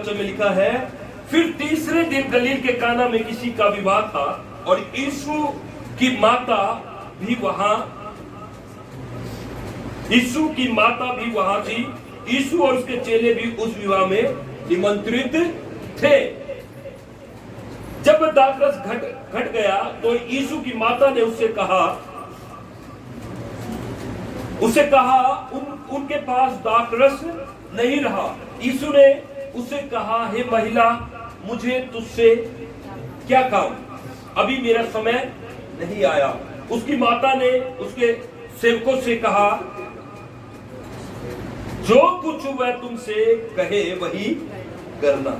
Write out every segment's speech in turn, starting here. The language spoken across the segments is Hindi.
वचन में लिखा है, फिर तीसरे दिन गलील के काना में किसी का विवाह था और यीशु की माता भी वहां थी। यीशु और उसके चेले भी उस विवाह में निमंत्रित थे। जब दाखरस घट गया तो यीशु की माता ने उससे कहा उनके पास दाखरस नहीं रहा। यीशु ने उससे कहा, हे महिला, मुझे तुझसे क्या काम, अभी मेरा समय नहीं आया। उसकी माता ने उसके सेवकों से कहा, जो कुछ वह तुमसे कहे वही करना।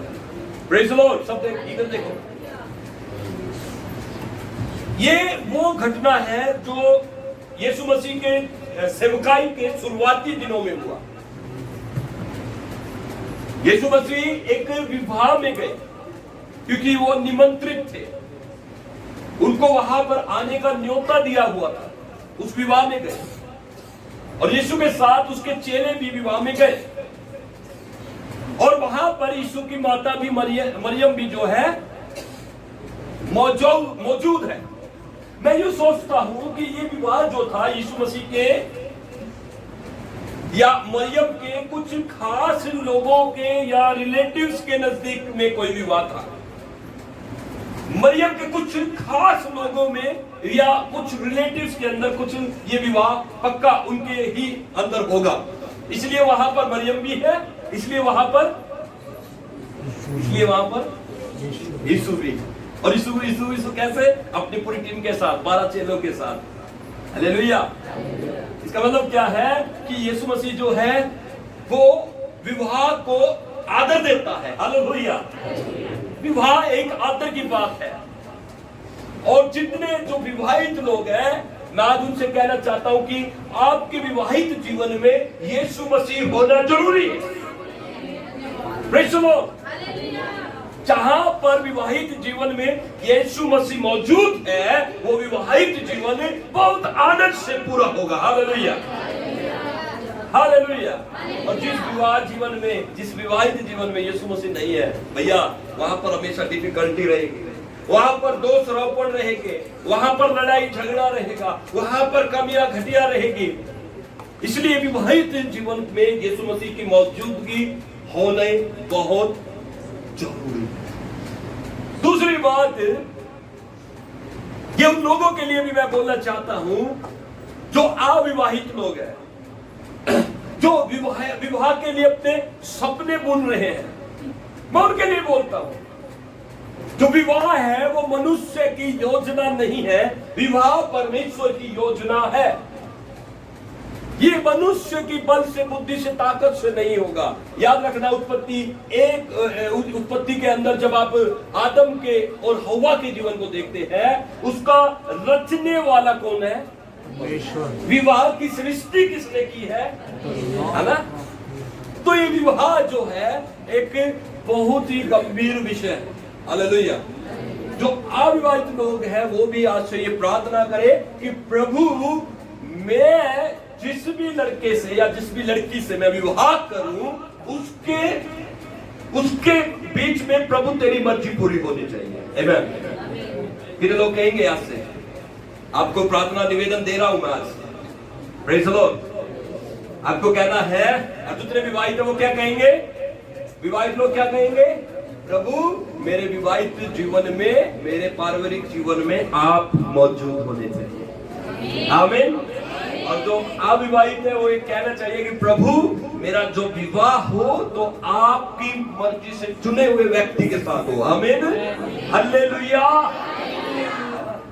Praise the Lord. सब इधर देखो, ये वो घटना है जो यीशु मसीह के सेवकाई के शुरुआती दिनों में हुआ। यीशु मसीह एक विवाह में गए क्योंकि वो निमंत्रित थे, उनको वहां पर आने का न्योता दिया हुआ था। उस विवाह में गए और यीशु के साथ उसके चेले भी विवाह में गए और वहां पर यीशु की माता भी मरियम भी जो है मौजूद है। मैं ये सोचता हूं कि ये विवाह जो था यीशु मसीह के या मरियम के कुछ खास लोगों के या रिलेटिव्स के नजदीक में कोई विवाह था। मरियम के कुछ खास लोगों में या कुछ रिलेटिव्स के अंदर कुछ ये विवाह पक्का उनके ही अंदर होगा, इसलिए वहां पर मरियम भी है, इसलिए वहां पर यीशु भी। और यीशु कैसे? अपनी पूरी टीम के साथ, 12 चेलों के साथ। हालेलुया। इसका मतलब क्या है कि यीशु मसीह जो है वो विवाह को आदर देता है। हालेलुया। विवाह एक आदर की बात है और जितने जो विवाहित लोग हैं, मैं आज उनसे कहना चाहता हूं कि आपके विवाहित जीवन में यीशु मसीह होना जरूरी है। Praise the Lord. जहां पर विवाहित जीवन में यीशु मसीह मौजूद है, वो विवाहित जीवन बहुत आनंद से पूरा होगा। Hallelujah, hallelujah. और जिस विवाहित जीवन में यीशु मसीह नहीं है, भैया, वहां पर हमेशा डिफिकल्टी रहेगी, वहां पर दोष रोपण रहेंगे, वहां पर लड़ाई झगड़ा रहेगा, वहां पर कमियां घटिया रहेगी। इसलिए विवाहित जीवन में यीशु मसीह की मौजूदगी होने बहुत जरूरी है। दूसरी बात, ये उन लोगों के लिए भी मैं बोलना चाहता हूं जो अविवाहित लोग हैं, जो विवाह के लिए अपने सपने बुन रहे हैं। मैं उनके लिए बोलता हूं, जो विवाह है वो मनुष्य की योजना नहीं है, विवाह परमेश्वर की योजना है। ये मनुष्य की बल से, बुद्धि से, ताकत से नहीं होगा। याद रखना, उत्पत्ति के अंदर जब आप आदम के और हव्वा के जीवन को देखते हैं, उसका रचने वाला कौन है? विवाह की सृष्टि किसने की है ना? तो ये विवाह जो है एक बहुत ही गंभीर विषय है। हालेलुया। जो अविवाहित लोग हैं वो भी आज से ये प्रार्थना करें कि प्रभु, मैं जिस भी लड़के से या जिस भी लड़की से मैं विवाह करूं, उसके बीच में प्रभु तेरी मर्जी पूरी होनी चाहिए। आमीन। कितने लोग कहेंगे आज से? आपको प्रार्थना निवेदन दे रहा हूं मैं आज। Praise the Lord. आपको कहना है, और जितने विवाहित है वो क्या कहेंगे? विवाहित लोग क्या कहेंगे? प्रभु, मेरे विवाहित जीवन में, मेरे पारिवारिक जीवन में आप मौजूद होने चाहिए। आमीन। और जो अविवाहित है वो ये कहना चाहिए कि प्रभु, मेरा जो विवाह हो तो आपकी मर्जी से चुने हुए व्यक्ति के साथ हो। आमीन। हालेलुया।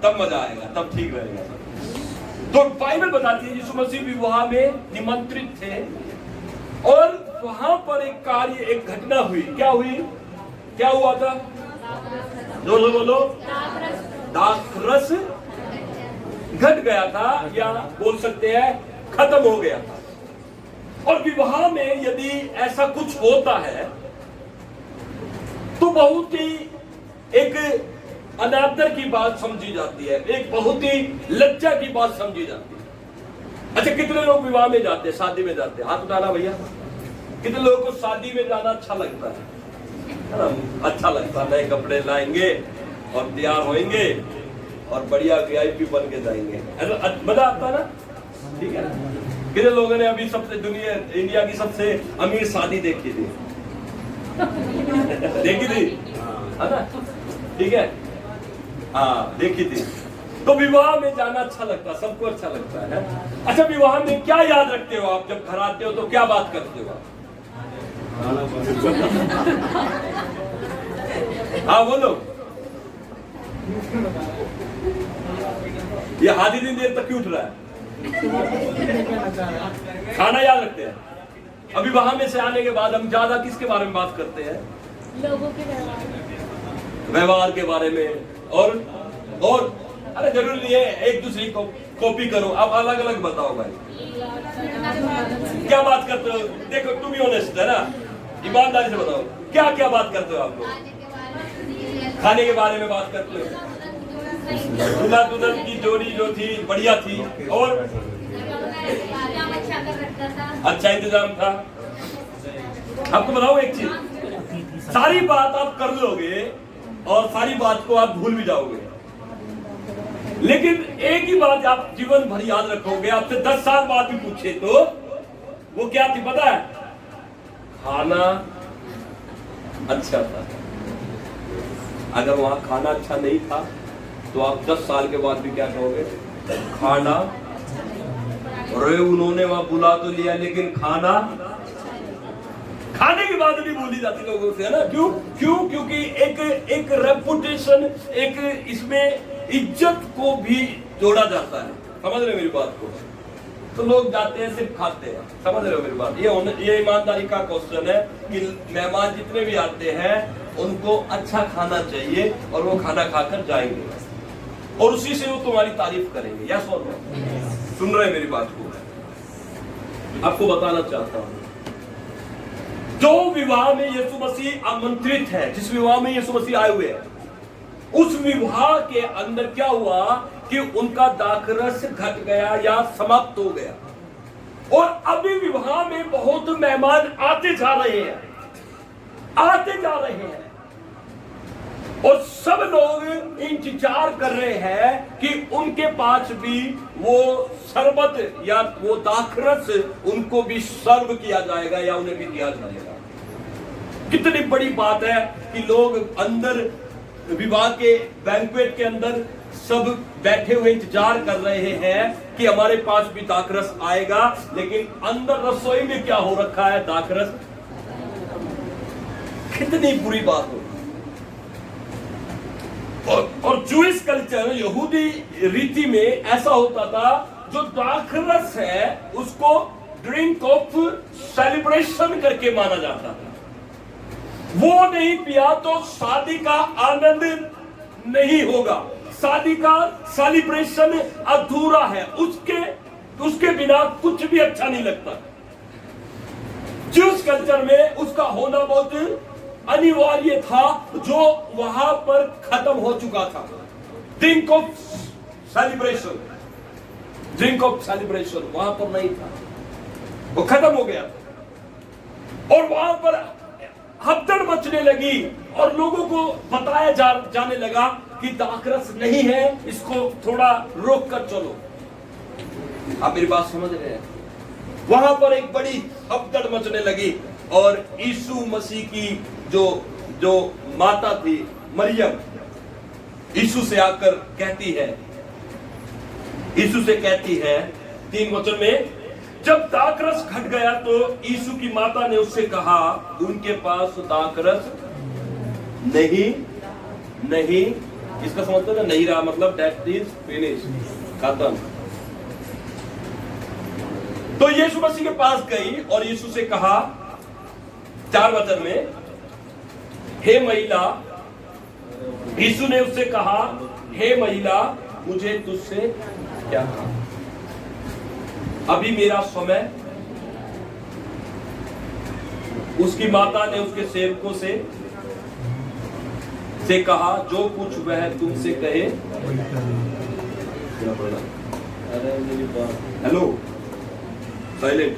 तब मजा आएगा, तब ठीक रहेगा। तो बाइबल बताती है यीशु मसीह विवाह में निमंत्रित थे और वहां पर एक कार्य, एक घटना हुई। क्या हुई? क्या हुआ था? जो बोलो, दाखरस घट गया था, या बोल सकते हैं खत्म हो गया था। और विवाह में यदि ऐसा कुछ होता है तो बहुत ही एक अनादर की बात समझी जाती है, एक बहुत ही लज्जा की बात समझी जाती है। अच्छा, कितने लोग विवाह में जाते हैं, शादी में जाते हैं? हाथ उठाना भैया। कितने लोगों को शादी में जाना अच्छा लगता है? है ना, अच्छा लगता, नए कपड़े लाएंगे और तैयार होंगे और बढ़िया VIP बन के जाएंगे, ऐसा मजा आता ना, ठीक है। कितने लोगों ने अभी सबसे इंडिया की सबसे अमीर शादी देखी थी? देखी थी, है ना, ठीक है, हाँ देखी थी। तो विवाह में जाना अच्छा लगता है, सबको अच्छा लगता है। अच्छा, विवाह में क्या याद रखते हो आप? जब घर आते हो तो क्या बात करते हो आप? हाँ बोलो। ये आधी दिन देर तक क्यों उठ रहा है? खाना याद रखते हैं। अभी वहां में से आने के बाद हम ज्यादा किसके बारे में बात करते हैं? लोगों के व्यवहार के बारे में। और अरे जरूरी नहीं है एक दूसरे को कॉपी करो, आप अलग अलग बताओ भाई, क्या बात करते हो? देखो तुम ही ऑनेस्ट है ना, ईमानदारी से बताओ क्या क्या बात करते हो आप लोग? खाने के बारे में बात करते हो, दूल्हा दुल्हन की जोड़ी जो थी बढ़िया थी, और अच्छा इंतजाम था। आपको बताओ एक चीज, सारी बात आप कर लोगे और सारी बात को आप भूल भी जाओगे, लेकिन एक ही बात आप जीवन भर याद रखोगे। आपसे 10 साल बाद भी पूछे तो वो क्या थी पता है? खाना अच्छा था। अगर वहां खाना अच्छा नहीं था तो आप 10 साल के बाद भी क्या कहोगे? खाना, अरे उन्होंने वहां बुला तो लिया लेकिन खाने की बात नहीं भूली जाती लोगों से, है ना। क्योंकि एक रेपुटेशन, एक इसमें इज्जत को भी जोड़ा जाता है। समझ रहे हो मेरी बात को? तो लोग जाते हैं सिर्फ खाते हैं। समझ रहे हो मेरी बात? ये ईमानदारी का क्वेश्चन है कि मेहमान जितने भी आते हैं उनको अच्छा खाना चाहिए और वो खाना खाकर जाएंगे और उसी से वो तुम्हारी तारीफ करेंगे। या सुन रहे मेरी बात को? आपको बताना चाहता हूं, जो विवाह में यीशु मसीह आमंत्रित है, जिस विवाह में यीशु मसीह आए हुए हैं, उस विवाह के अंदर क्या हुआ कि उनका दाखरस घट गया या समाप्त हो गया, और अभी विवाह में बहुत मेहमान आते जा रहे हैं, और सब लोग इंतजार कर रहे हैं कि उनके पास भी वो शरबत या वो दाखरस उनको भी सर्व किया जाएगा या उन्हें भी दिया जाएगा। कितनी बड़ी बात है कि लोग अंदर विवाह के बैंक्वेट के अंदर सब बैठे हुए इंतजार कर रहे हैं कि हमारे पास भी दाखरस आएगा, लेकिन अंदर रसोई में क्या हो रखा है? दाखरस। कितनी बुरी बात हो। और जूइश कल्चर, यहूदी रीति में ऐसा होता था, जो दाखरस है उसको ड्रिंक ऑफ सेलिब्रेशन करके माना जाता था। वो नहीं पिया तो शादी का आनंद नहीं होगा, शादी का सेलिब्रेशन अधूरा है, उसके बिना कुछ भी अच्छा नहीं लगता। जूस कल्चर में उसका होना बहुत अनिवार्य था, जो वहां पर खत्म हो चुका था। ड्रिंक ऑफ सेलिब्रेशन वहां पर नहीं था, वो खत्म हो गया था। और वहां पर हफ्तड़ मचने लगी और लोगों को बताया जाने लगा कि दाखरस नहीं है, इसको थोड़ा रोक कर चलो। आप मेरी बात समझ रहे हैं? वहां पर एक बड़ी हफ्तड़ मचने लगी और यीशु मसीह की जो माता थी मरियम, यीशु से आकर कहती है 3 वचन में, जब दाखरस घट गया तो यीशु की माता ने उससे कहा, उनके पास दाखरस नहीं, इसका समझते ना, नहीं रहा मतलब दैट इज फिनिश, खत्म। तो यीशु मसीह के पास गई और यीशु से कहा 4 वचन में, हे महिला, यीशु ने उससे कहा, हे महिला, मुझे तुझसे क्या कहा? अभी मेरा समय। उसकी माता ने उसके सेवकों से कहा, जो कुछ वह तुमसे कहे। Hello, silent.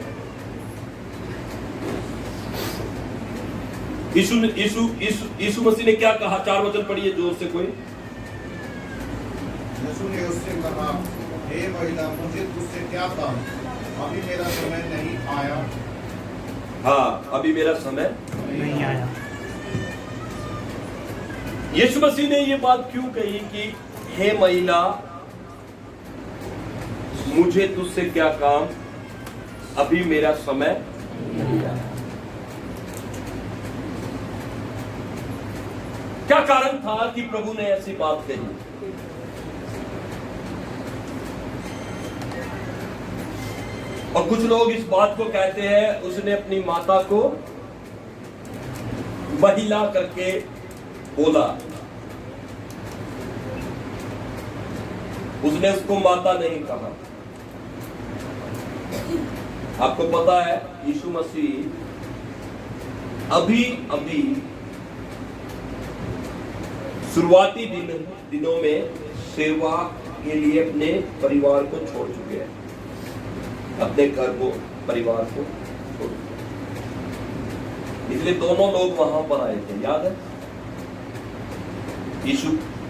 यीशु मसीह ने क्या कहा? 4 वचन पढ़िए जोर से कोई। यीशु ने उससे कहा, हे महिला, मुझे तुझसे क्या काम? अभी मेरा समय नहीं आया। हाँ, अभी मेरा समय नहीं आया। यीशु मसीह ने ये बात क्यों कही कि हे महिला, मुझे तुझसे क्या काम, अभी मेरा समय नहीं आया? क्या कारण था कि प्रभु ने ऐसी बात कही? और कुछ लोग इस बात को कहते हैं उसने अपनी माता को महिला करके बोला, उसने उसको माता नहीं कहा। आपको पता है यीशु मसीह अभी शुरुआती दिनों में सेवा के लिए अपने परिवार को छोड़ चुके हैं, अपने घर को, परिवार को छोड़ चुके हैं। इसलिए दोनों लोग वहां पर आए थे, याद है? यीशु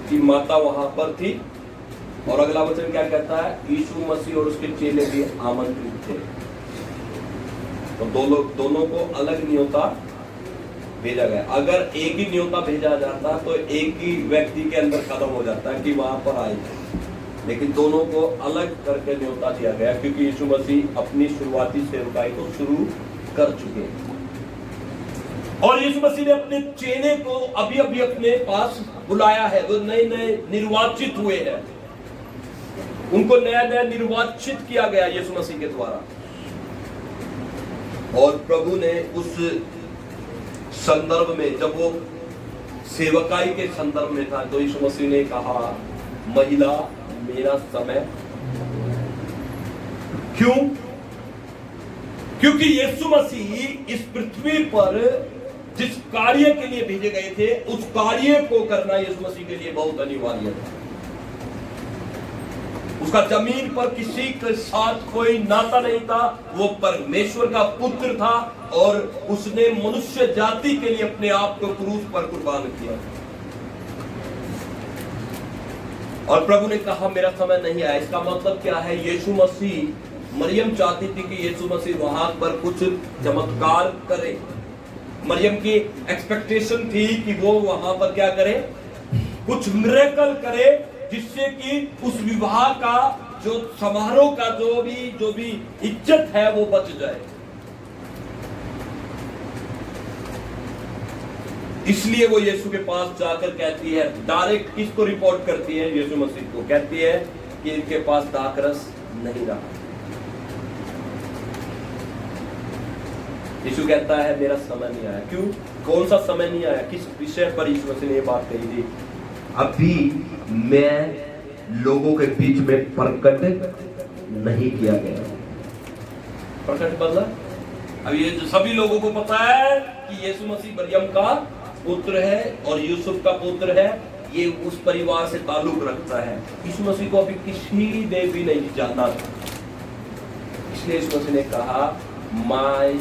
की माता वहां पर थी और अगला वचन क्या कहता है? यीशु मसीह और उसके चेले भी आमंत्रित थे। तो दोनों को अलग न्योता भेजा गया। अगर एक ही न्योता भेजा जाता तो एक ही व्यक्ति के अंदर खत्म हो जाता है कि वहां पर आए थे, लेकिन दोनों को अलग करके न्योता दिया गया क्योंकि यीशु मसीह अपनी शुरुआती सेवकाई को शुरू कर चुके हैं। और यीशु मसीह ने अपने चेले को अभी अपने पास बुलाया है। वो नए निर्वाचित हुए हैं, उनको नया निर्वाचित किया गया यीशु मसीह के द्वारा। और प्रभु ने उस संदर्भ में, जब वो सेवकाई के संदर्भ में था, तो यीशु मसीह ने कहा, महिला, मेरा समय। क्यों? क्योंकि यीशु मसीह इस पृथ्वी पर जिस कार्य के लिए भेजे गए थे, उस कार्य को करना यीशु मसीह के लिए बहुत अनिवार्य था। उसका जमीन पर किसी के साथ कोई नाता नहीं था। वो परमेश्वर का पुत्र था और उसने मनुष्य जाति के लिए अपने आप को क्रूस पर कुर्बान किया। और प्रभु ने कहा, मेरा समय नहीं आया। इसका मतलब क्या है? यीशु मसीह, मरियम चाहती थी कि यीशु मसीह वहां पर कुछ चमत्कार करे। मरियम की एक्सपेक्टेशन थी कि वो वहां पर क्या करे? कुछ मिरेकल करे, जिससे कि उस विवाह का, जो समारोह का जो भी इज्जत है वो बच जाए। इसलिए वो यीशु के पास जाकर कहती है, डायरेक्ट किसको रिपोर्ट करती है? यीशु मसीह को। कहती है कि इनके पास दाखरस नहीं रहा। यीशु कहता है, मेरा समय नहीं आया। क्यों? कौन सा समय नहीं आया? किस विषय पर यीशु मसीह ने ये बात कही थी? अभी मैं लोगों के बीच में प्रकट नहीं किया गया। प्रकट मतलब अब ये सभी लोगों को पता है कि यीशु मसीह मरियम का पुत्र है और यूसुफ का पुत्र है। ये उस परिवार से ताल्लुक रखता है। यीशु मसीह को अभी किसी ने भी नहीं जाना था। इसलिए यीशु मसीह ने कहा, my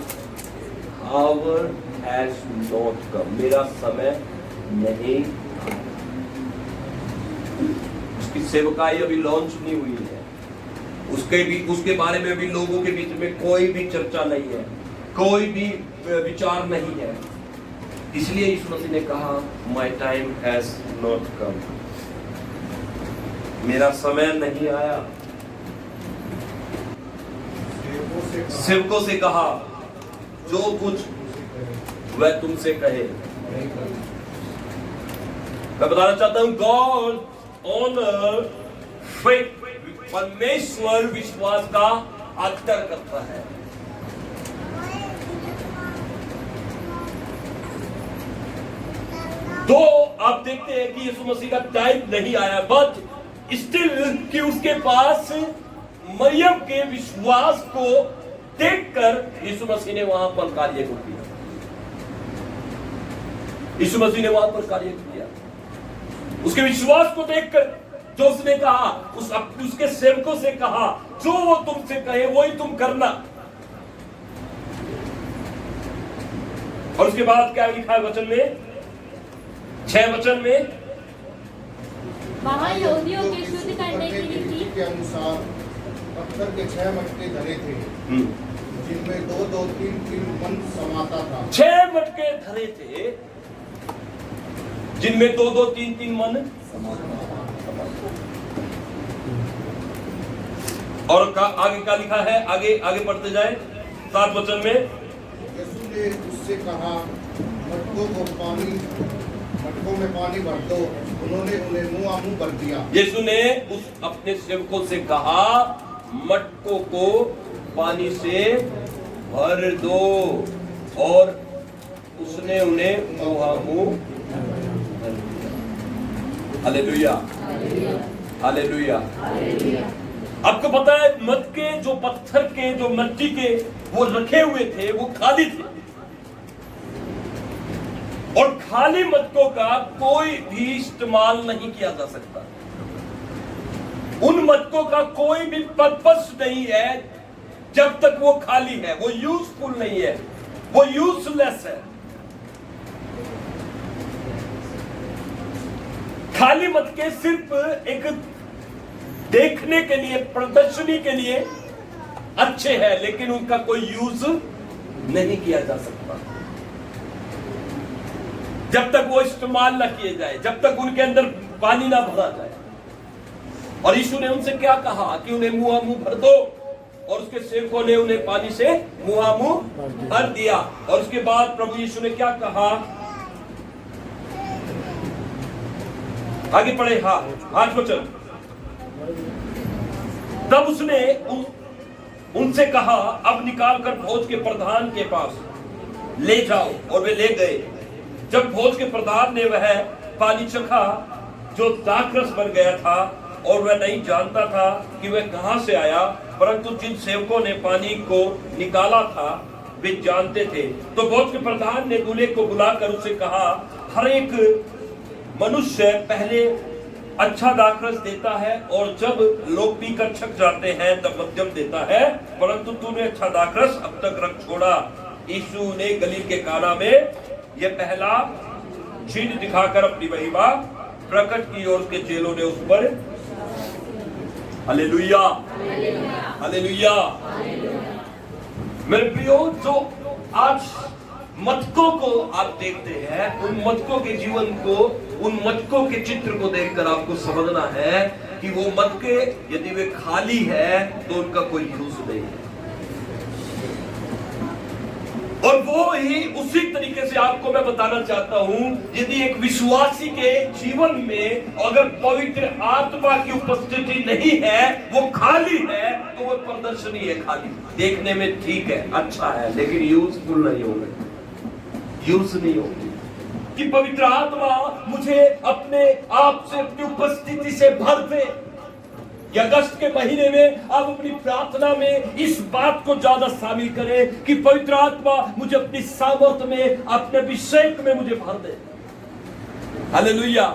hour has not come, मेरा समय नहीं। उसकी सेवकाई अभी लॉन्च नहीं हुई है। उसके बारे में अभी लोगों के बीच में कोई भी चर्चा नहीं है, कोई भी विचार नहीं है। इसलिए यीशु मसीह ने कहा, my time has not come, मेरा समय नहीं आया। सेवकों से कहा, जो कुछ वह तुमसे कहे। मैं बताना चाहता हूं, गॉड ऑनर फेथ, परमेश्वर विश्वास का आदर करता है। तो आप देखते हैं कि यीशु मसीह का टाइम नहीं आया, बट स्टिल कि उसके पास मरियम के विश्वास को देखकर यीशु मसीह ने वहां पर कार्य को किया। यीशु मसीह ने वहां पर कार्य किया। उसके विश्वास को देखकर जो उसने कहा, उसके सेवकों से कहा, जो वो तुमसे कहे वही तुम करना। और उसके बाद क्या लिखा है वचन में, 6 वचन में, वहाँ यहूदियों के शुद्ध करने की रीति के अनुसार पत्थर के 6 मटके धरे थे, जिनमें 2-2, 3-3 मन समाता था। 6 मटके धरे थे जिनमें 2-2, 3-3 मन। और आगे क्या लिखा है, आगे पढ़ते जाए 7 वचन में। यीशु ने उससे कहा, मटकों में पानी भर दो। उन्होंने उन्हें मुंह भर दिया। यीशु ने उस अपने सेवकों से कहा, मटकों को पानी से भर दो, और उसने उन्हें मुंह। Hallelujah, hallelujah. आपको पता है मटके जो पत्थर के, जो मिट्टी के वो रखे हुए थे, वो खाली थे, और खाली मटकों का कोई भी इस्तेमाल नहीं किया जा सकता। उन मटकों का कोई भी पर्पस नहीं है जब तक वो खाली है, वो यूजफुल नहीं है, वो यूजलेस है। खाली मटके सिर्फ एक देखने के लिए, प्रदर्शनी के लिए अच्छे हैं, लेकिन उनका कोई यूज नहीं किया जा सकता जब तक वो इस्तेमाल ना किए जाए, जब तक उनके अंदर पानी ना भरा जाए। और यीशु ने उनसे क्या कहा कि उन्हें मुंह भर दो, और उसके सेवकों ने उन्हें पानी से मुंह भर दिया। और उसके बाद प्रभु यीशु ने क्या कहा, आगे पढ़े, 8 वचन। तब उसने उनसे कहा, अब निकाल कर भोज के प्रधान के पास ले जाओ, और वे ले गए। जब भोज के प्रधान ने वह पानी चखा जो दाखरस बन गया था, और वह नहीं जानता था कि वह कहां से आया, परंतु जिन सेवकों ने पानी को निकाला था वे जानते थे। तो भोज के प्रधान ने दूल्हे को बुलाकर उससे कहा, हर एक मनुष्य पहले अच्छा दाखरस देता है, और जब लोग पीकर छक जाते हैं तब मध्यम देता है, परंतु तूने अच्छा दाखरस अब तक रख छोड़ा। यीशु ने गलील के काना में यह पहला चिन्ह दिखाकर अपनी महिमा प्रकट की, और उसके चेलों ने उस पर हालेलुया, हालेलुया। मेरे प्रियो, जो आज मटकों को आप देखते हैं, उन मटकों के जीवन को, उन मटकों के चित्र को देखकर आपको समझना है कि वो मटके यदि वे खाली है तो उनका कोई यूज नहीं है। और वो ही उसी तरीके से आपको मैं बताना चाहता हूं, यदि एक विश्वासी के जीवन में अगर पवित्र आत्मा की उपस्थिति नहीं है, वो खाली है, तो वो प्रदर्शनी है, खाली देखने में ठीक है, अच्छा है, लेकिन यूजफुल नहीं होगा, यूज नहीं होगी। कि पवित्र आत्मा मुझे अपने आप से, अपनी उपस्थिति से भर दे। अगस्त के महीने में आप अपनी प्रार्थना में इस बात को ज्यादा शामिल करें कि पवित्र आत्मा मुझे अपनी सामर्थ्य में, अपने अभिषेक में मुझे भर दे। हालेलुया।